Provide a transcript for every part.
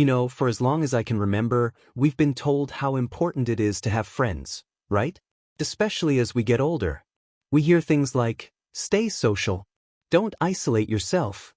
For as long as I can remember, we've been told how important it is to have friends, right? Especially as we get older. We hear things like, stay social, don't isolate yourself.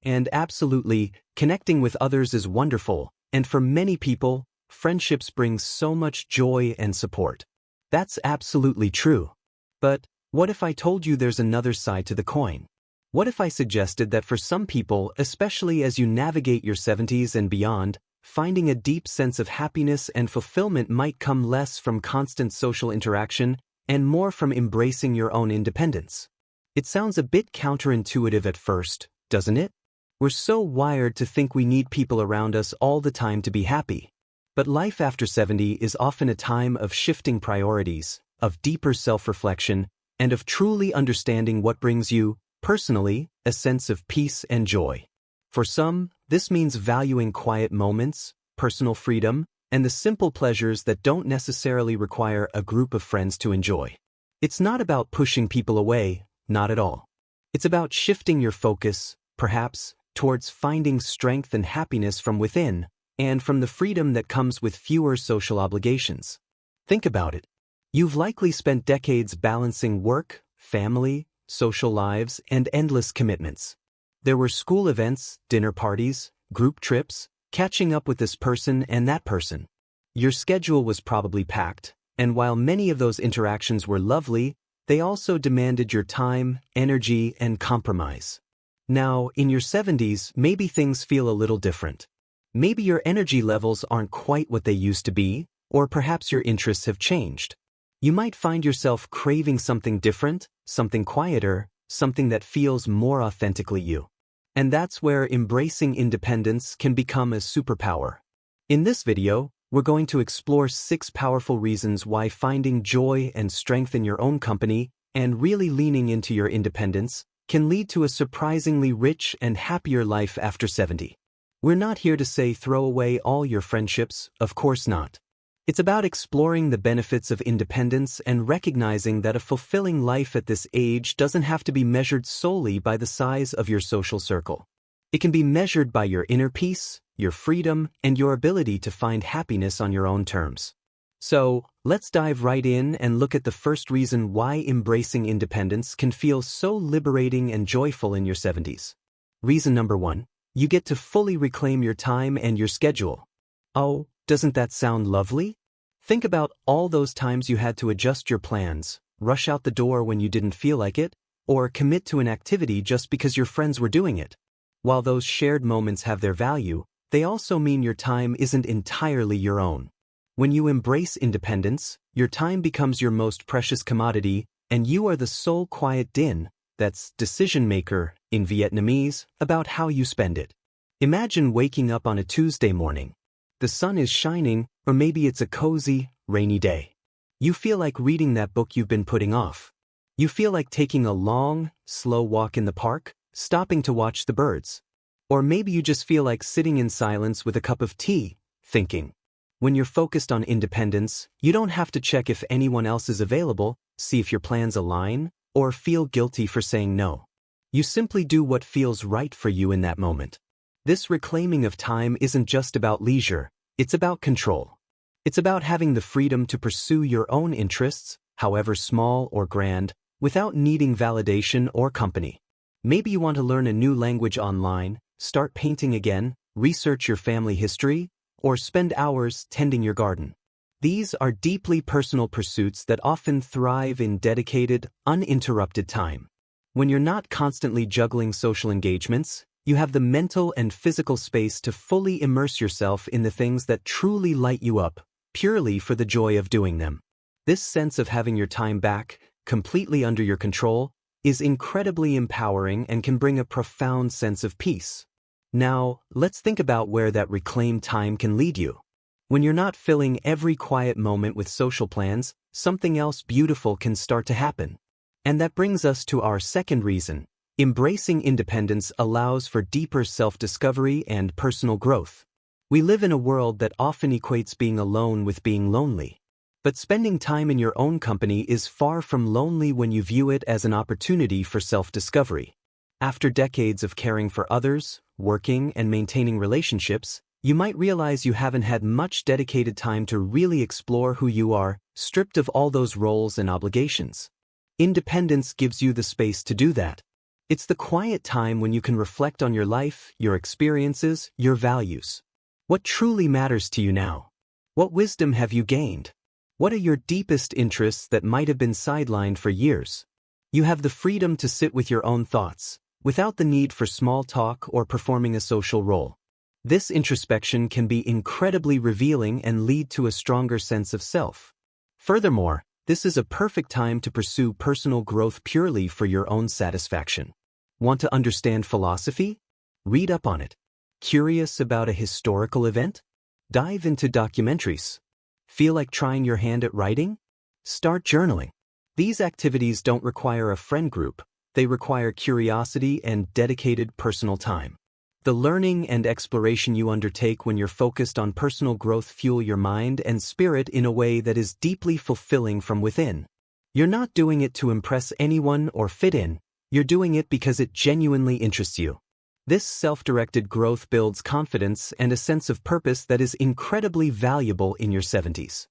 And absolutely, connecting with others is wonderful, and for many people, friendships bring so much joy and support. That's absolutely true. But what if I told you there's another side to the coin? What if I suggested that for some people, especially as you navigate your 70s and beyond, finding a deep sense of happiness and fulfillment might come less from constant social interaction and more from embracing your own independence? It sounds a bit counterintuitive at first, doesn't it? We're so wired to think we need people around us all the time to be happy. But life after 70 is often a time of shifting priorities, of deeper self-reflection, and of truly understanding what brings you, personally, a sense of peace and joy. For some, this means valuing quiet moments, personal freedom, and the simple pleasures that don't necessarily require a group of friends to enjoy. It's not about pushing people away, not at all. It's about shifting your focus, perhaps, towards finding strength and happiness from within, and from the freedom that comes with fewer social obligations. Think about it. You've likely spent decades balancing work, family, social lives, and endless commitments. There were school events, dinner parties, group trips, catching up with this person and that person. Your schedule was probably packed, and while many of those interactions were lovely, they also demanded your time, energy, and compromise. Now, in your 70s, maybe things feel a little different. Maybe your energy levels aren't quite what they used to be, or perhaps your interests have changed. You might find yourself craving something different, something quieter, something that feels more authentically you. And that's where embracing independence can become a superpower. In this video, we're going to explore 6 powerful reasons why finding joy and strength in your own company and really leaning into your independence can lead to a surprisingly rich and happier life after 70. We're not here to say throw away all your friendships, of course not. It's about exploring the benefits of independence and recognizing that a fulfilling life at this age doesn't have to be measured solely by the size of your social circle. It can be measured by your inner peace, your freedom, and your ability to find happiness on your own terms. So, let's dive right in and look at the first reason why embracing independence can feel so liberating and joyful in your 70s. Reason number 1. You get to fully reclaim your time and your schedule. Oh, doesn't that sound lovely? Think about all those times you had to adjust your plans, rush out the door when you didn't feel like it, or commit to an activity just because your friends were doing it. While those shared moments have their value, they also mean your time isn't entirely your own. When you embrace independence, your time becomes your most precious commodity, and you are the sole quiet din, that's decision maker, in Vietnamese, about how you spend it. Imagine waking up on a Tuesday morning. The sun is shining, or maybe it's a cozy, rainy day. You feel like reading that book you've been putting off. You feel like taking a long, slow walk in the park, stopping to watch the birds. Or maybe you just feel like sitting in silence with a cup of tea, thinking. When you're focused on independence, you don't have to check if anyone else is available, see if your plans align, or feel guilty for saying no. You simply do what feels right for you in that moment. This reclaiming of time isn't just about leisure, it's about control. It's about having the freedom to pursue your own interests, however small or grand, without needing validation or company. Maybe you want to learn a new language online, start painting again, research your family history, or spend hours tending your garden. These are deeply personal pursuits that often thrive in dedicated, uninterrupted time. When you're not constantly juggling social engagements, you have the mental and physical space to fully immerse yourself in the things that truly light you up, purely for the joy of doing them. This sense of having your time back, completely under your control, is incredibly empowering and can bring a profound sense of peace. Now, let's think about where that reclaimed time can lead you. When you're not filling every quiet moment with social plans, something else beautiful can start to happen. And that brings us to our second reason. Embracing independence allows for deeper self-discovery and personal growth. We live in a world that often equates being alone with being lonely. But spending time in your own company is far from lonely when you view it as an opportunity for self-discovery. After decades of caring for others, working and maintaining relationships, You might realize you haven't had much dedicated time to really explore who you are, stripped of all those roles and obligations. Independence gives you the space to do that. It's the quiet time when you can reflect on your life, your experiences, your values. What truly matters to you now? What wisdom have you gained? What are your deepest interests that might have been sidelined for years? You have the freedom to sit with your own thoughts, without the need for small talk or performing a social role. This introspection can be incredibly revealing and lead to a stronger sense of self. Furthermore, this is a perfect time to pursue personal growth purely for your own satisfaction. Want to understand philosophy? Read up on it. Curious about a historical event? Dive into documentaries. Feel like trying your hand at writing? Start journaling. These activities don't require a friend group, they require curiosity and dedicated personal time. The learning and exploration you undertake when you're focused on personal growth fuel your mind and spirit in a way that is deeply fulfilling from within. You're not doing it to impress anyone or fit in, you're doing it because it genuinely interests you. This self-directed growth builds confidence and a sense of purpose that is incredibly valuable in your 70s.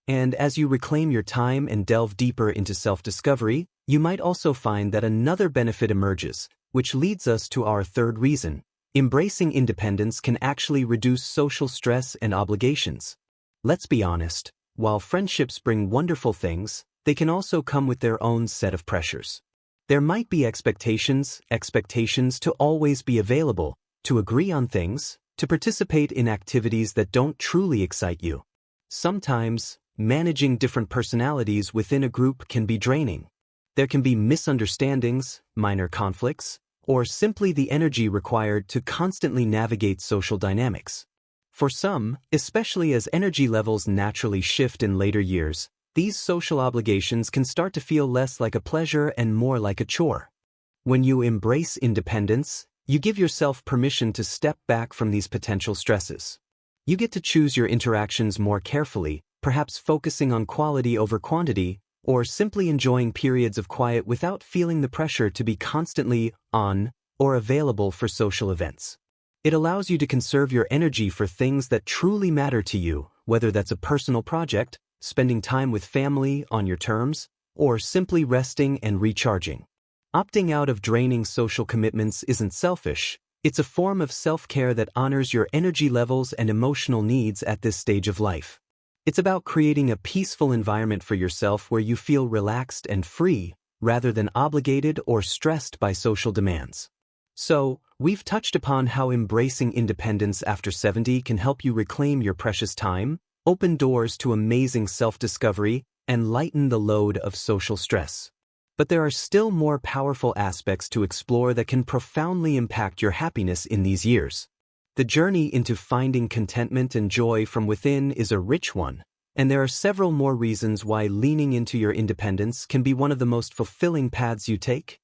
And as you reclaim your time and delve deeper into self-discovery, you might also find that another benefit emerges, which leads us to our third reason. Embracing independence can actually reduce social stress and obligations. Let's be honest, while friendships bring wonderful things, they can also come with their own set of pressures. There might be expectations to always be available, to agree on things, to participate in activities that don't truly excite you. Sometimes, managing different personalities within a group can be draining. There can be misunderstandings, minor conflicts, or simply the energy required to constantly navigate social dynamics. For some, especially as energy levels naturally shift in later years, these social obligations can start to feel less like a pleasure and more like a chore. When you embrace independence, you give yourself permission to step back from these potential stresses. You get to choose your interactions more carefully, perhaps focusing on quality over quantity, or simply enjoying periods of quiet without feeling the pressure to be constantly on or available for social events. It allows you to conserve your energy for things that truly matter to you, whether that's a personal project, spending time with family on your terms, or simply resting and recharging. Opting out of draining social commitments isn't selfish, it's a form of self-care that honors your energy levels and emotional needs at this stage of life. It's about creating a peaceful environment for yourself where you feel relaxed and free, rather than obligated or stressed by social demands. So, we've touched upon how embracing independence after 70 can help you reclaim your precious time, open doors to amazing self-discovery, and lighten the load of social stress. But there are still more powerful aspects to explore that can profoundly impact your happiness in these years. The journey into finding contentment and joy from within is a rich one, and there are several more reasons why leaning into your independence can be one of the most fulfilling paths you take.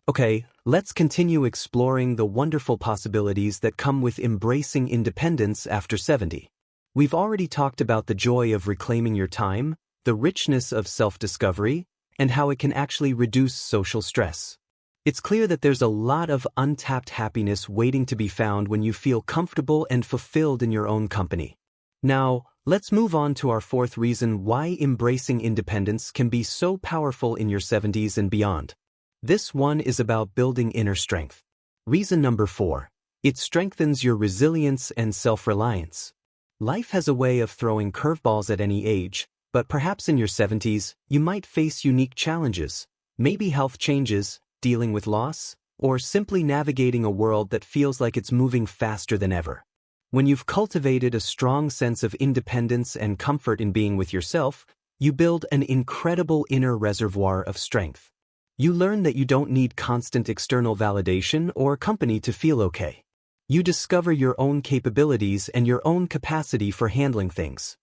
Okay, let's continue exploring the wonderful possibilities that come with embracing independence after 70. We've already talked about the joy of reclaiming your time, the richness of self-discovery, and how it can actually reduce social stress. It's clear that there's a lot of untapped happiness waiting to be found when you feel comfortable and fulfilled in your own company. Now, let's move on to our fourth reason why embracing independence can be so powerful in your 70s and beyond. This one is about building inner strength. Reason number 4. It strengthens your resilience and self-reliance. Life has a way of throwing curveballs at any age, but perhaps in your 70s, you might face unique challenges, maybe health changes, dealing with loss, or simply navigating a world that feels like it's moving faster than ever. When you've cultivated a strong sense of independence and comfort in being with yourself, you build an incredible inner reservoir of strength. You learn that you don't need constant external validation or company to feel okay. You discover your own capabilities and your own capacity for handling things.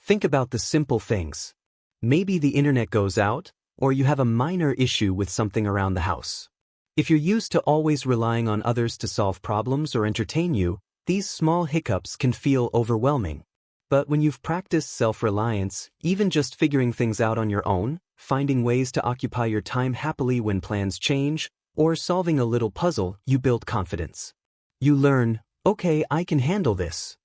Think about the simple things. Maybe the internet goes out, or you have a minor issue with something around the house. If you're used to always relying on others to solve problems or entertain you, these small hiccups can feel overwhelming. But when you've practiced self-reliance, even just figuring things out on your own, finding ways to occupy your time happily when plans change, or solving a little puzzle, you build confidence. You learn, okay, I can handle this.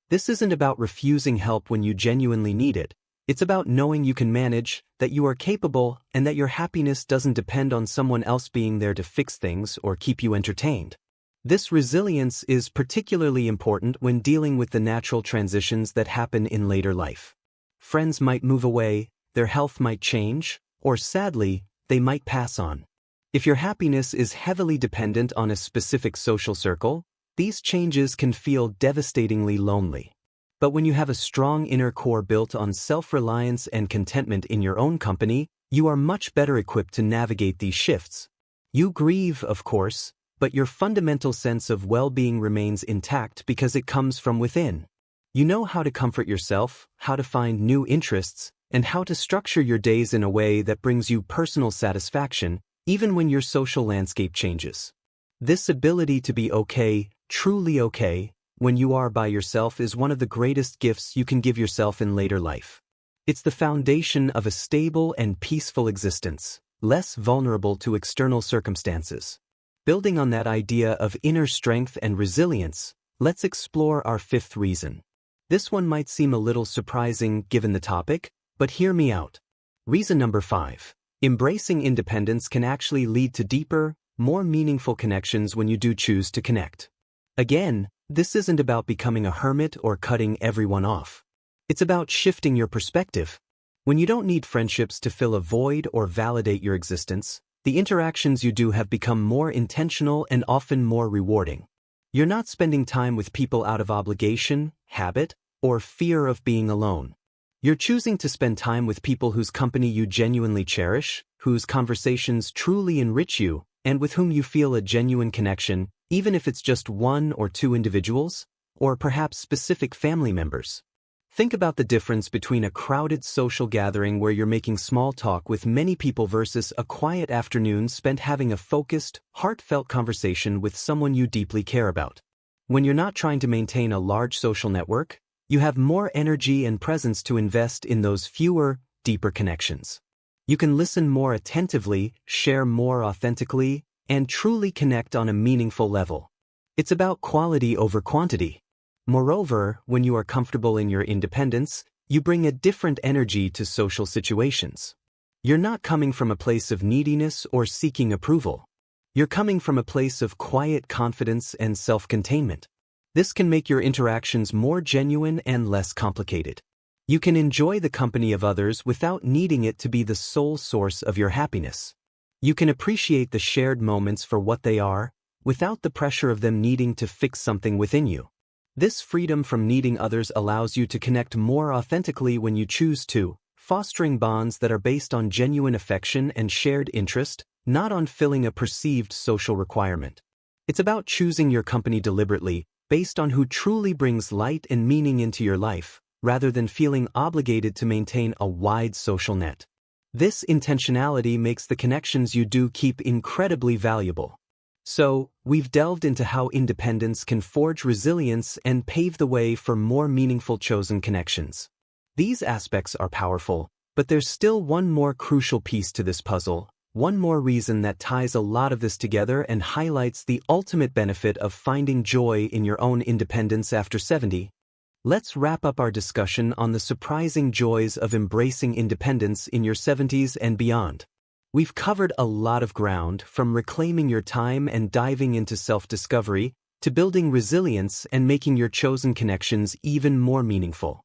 This isn't about refusing help when you genuinely need it. It's about knowing you can manage, that you are capable, and that your happiness doesn't depend on someone else being there to fix things or keep you entertained. This resilience is particularly important when dealing with the natural transitions that happen in later life. Friends might move away, their health might change, or sadly, they might pass on. If your happiness is heavily dependent on a specific social circle, these changes can feel devastatingly lonely. But when you have a strong inner core built on self-reliance and contentment in your own company, you are much better equipped to navigate these shifts. You grieve, of course, but your fundamental sense of well-being remains intact because it comes from within. You know how to comfort yourself, how to find new interests, and how to structure your days in a way that brings you personal satisfaction, even when your social landscape changes. This ability to be okay, truly okay, when you are by yourself is one of the greatest gifts you can give yourself in later life. It's the foundation of a stable and peaceful existence, less vulnerable to external circumstances. Building on that idea of inner strength and resilience, let's explore our fifth reason. This one might seem a little surprising given the topic, but hear me out. Reason number 5. Embracing independence can actually lead to deeper, more meaningful connections when you do choose to connect. Again, this isn't about becoming a hermit or cutting everyone off. It's about shifting your perspective. When you don't need friendships to fill a void or validate your existence, the interactions you do have become more intentional and often more rewarding. You're not spending time with people out of obligation, habit, or fear of being alone. You're choosing to spend time with people whose company you genuinely cherish, whose conversations truly enrich you, and with whom you feel a genuine connection, even if it's just one or two individuals, or perhaps specific family members. Think about the difference between a crowded social gathering where you're making small talk with many people versus a quiet afternoon spent having a focused, heartfelt conversation with someone you deeply care about. When you're not trying to maintain a large social network, you have more energy and presence to invest in those fewer, deeper connections. You can listen more attentively, share more authentically, and truly connect on a meaningful level. It's about quality over quantity. Moreover, when you are comfortable in your independence, you bring a different energy to social situations. You're not coming from a place of neediness or seeking approval. You're coming from a place of quiet confidence and self-containment. This can make your interactions more genuine and less complicated. You can enjoy the company of others without needing it to be the sole source of your happiness. You can appreciate the shared moments for what they are, without the pressure of them needing to fix something within you. This freedom from needing others allows you to connect more authentically when you choose to, fostering bonds that are based on genuine affection and shared interest, not on filling a perceived social requirement. It's about choosing your company deliberately, based on who truly brings light and meaning into your life, rather than feeling obligated to maintain a wide social net. This intentionality makes the connections you do keep incredibly valuable. So, we've delved into how independence can forge resilience and pave the way for more meaningful chosen connections. These aspects are powerful, but there's still one more crucial piece to this puzzle, one more reason that ties a lot of this together and highlights the ultimate benefit of finding joy in your own independence after 70. Let's wrap up our discussion on the surprising joys of embracing independence in your 70s and beyond. We've covered a lot of ground, from reclaiming your time and diving into self-discovery, to building resilience and making your chosen connections even more meaningful.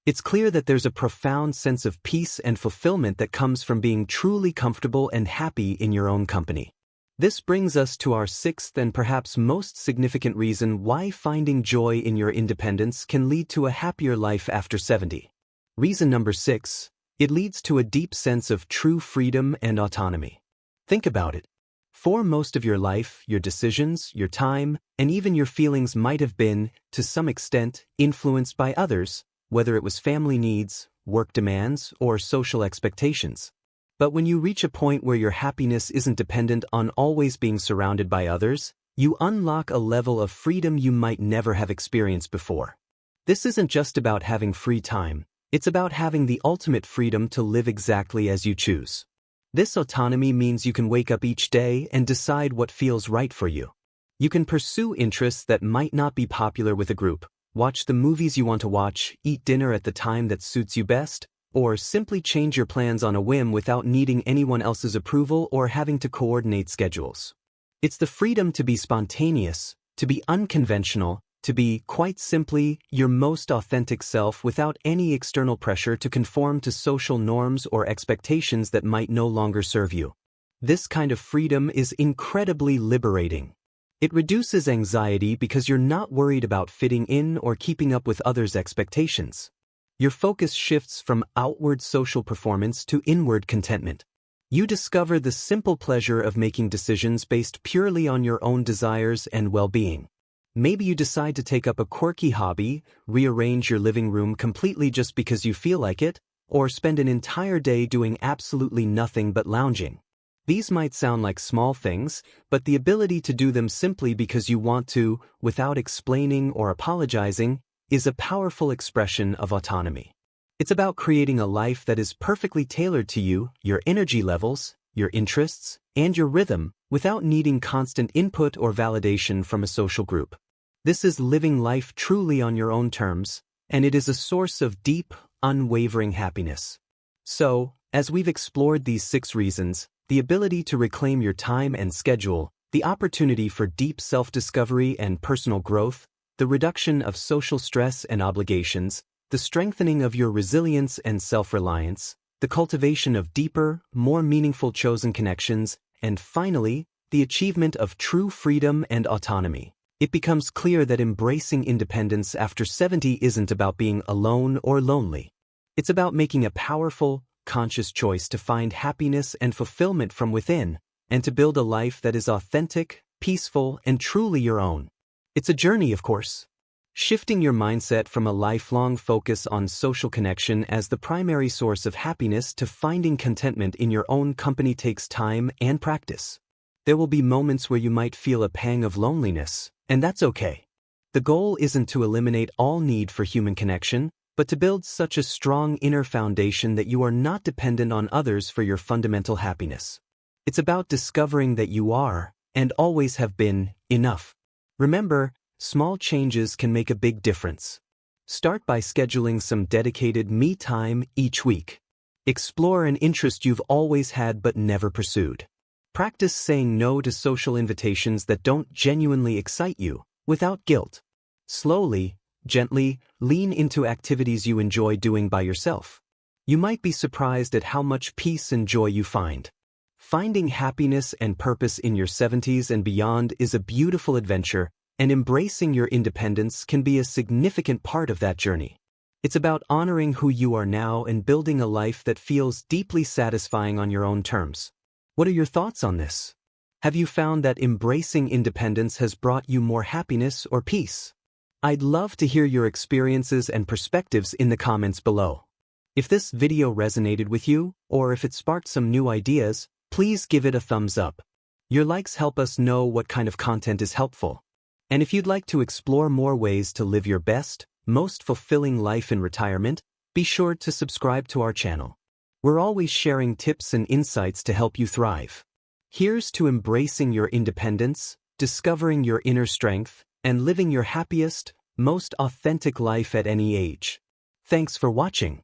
It's clear that there's a profound sense of peace and fulfillment that comes from being truly comfortable and happy in your own company. This brings us to our sixth and perhaps most significant reason why finding joy in your independence can lead to a happier life after 70. Reason number 6. It leads to a deep sense of true freedom and autonomy. Think about it. For most of your life, your decisions, your time, and even your feelings might have been, to some extent, influenced by others, whether it was family needs, work demands, or social expectations. But when you reach a point where your happiness isn't dependent on always being surrounded by others, you unlock a level of freedom you might never have experienced before. This isn't just about having free time, it's about having the ultimate freedom to live exactly as you choose. This autonomy means you can wake up each day and decide what feels right for you. You can pursue interests that might not be popular with a group, Watch the movies you want to watch, eat dinner at the time that suits you best, or simply change your plans on a whim without needing anyone else's approval or having to coordinate schedules. It's the freedom to be spontaneous, to be unconventional, to be, quite simply, your most authentic self without any external pressure to conform to social norms or expectations that might no longer serve you. This kind of freedom is incredibly liberating. It reduces anxiety because you're not worried about fitting in or keeping up with others' expectations. Your focus shifts from outward social performance to inward contentment. You discover the simple pleasure of making decisions based purely on your own desires and well-being. Maybe you decide to take up a quirky hobby, rearrange your living room completely just because you feel like it, or spend an entire day doing absolutely nothing but lounging. These might sound like small things, but the ability to do them simply because you want to, without explaining or apologizing, is a powerful expression of autonomy. It's about creating a life that is perfectly tailored to you, your energy levels, your interests, and your rhythm, without needing constant input or validation from a social group. This is living life truly on your own terms, and it is a source of deep, unwavering happiness. So, as we've explored these 6 reasons, the ability to reclaim your time and schedule, the opportunity for deep self-discovery and personal growth, the reduction of social stress and obligations, the strengthening of your resilience and self-reliance, the cultivation of deeper, more meaningful chosen connections, and finally, the achievement of true freedom and autonomy. It becomes clear that embracing independence after 70 isn't about being alone or lonely. It's about making a powerful, conscious choice to find happiness and fulfillment from within, and to build a life that is authentic, peaceful, and truly your own. It's a journey, of course. Shifting your mindset from a lifelong focus on social connection as the primary source of happiness to finding contentment in your own company takes time and practice. There will be moments where you might feel a pang of loneliness, and that's okay. The goal isn't to eliminate all need for human connection, but to build such a strong inner foundation that you are not dependent on others for your fundamental happiness. It's about discovering that you are, and always have been, enough. Remember, small changes can make a big difference. Start by scheduling some dedicated me time each week. Explore an interest you've always had but never pursued. Practice saying no to social invitations that don't genuinely excite you, without guilt. Slowly, gently, lean into activities you enjoy doing by yourself. You might be surprised at how much peace and joy you find. Finding happiness and purpose in your 70s and beyond is a beautiful adventure, and embracing your independence can be a significant part of that journey. It's about honoring who you are now and building a life that feels deeply satisfying on your own terms. What are your thoughts on this? Have you found that embracing independence has brought you more happiness or peace? I'd love to hear your experiences and perspectives in the comments below. If this video resonated with you, or if it sparked some new ideas, please give it a thumbs up. Your likes help us know what kind of content is helpful. And if you'd like to explore more ways to live your best, most fulfilling life in retirement, be sure to subscribe to our channel. We're always sharing tips and insights to help you thrive. Here's to embracing your independence, discovering your inner strength, and living your happiest, most authentic life at any age. Thanks for watching.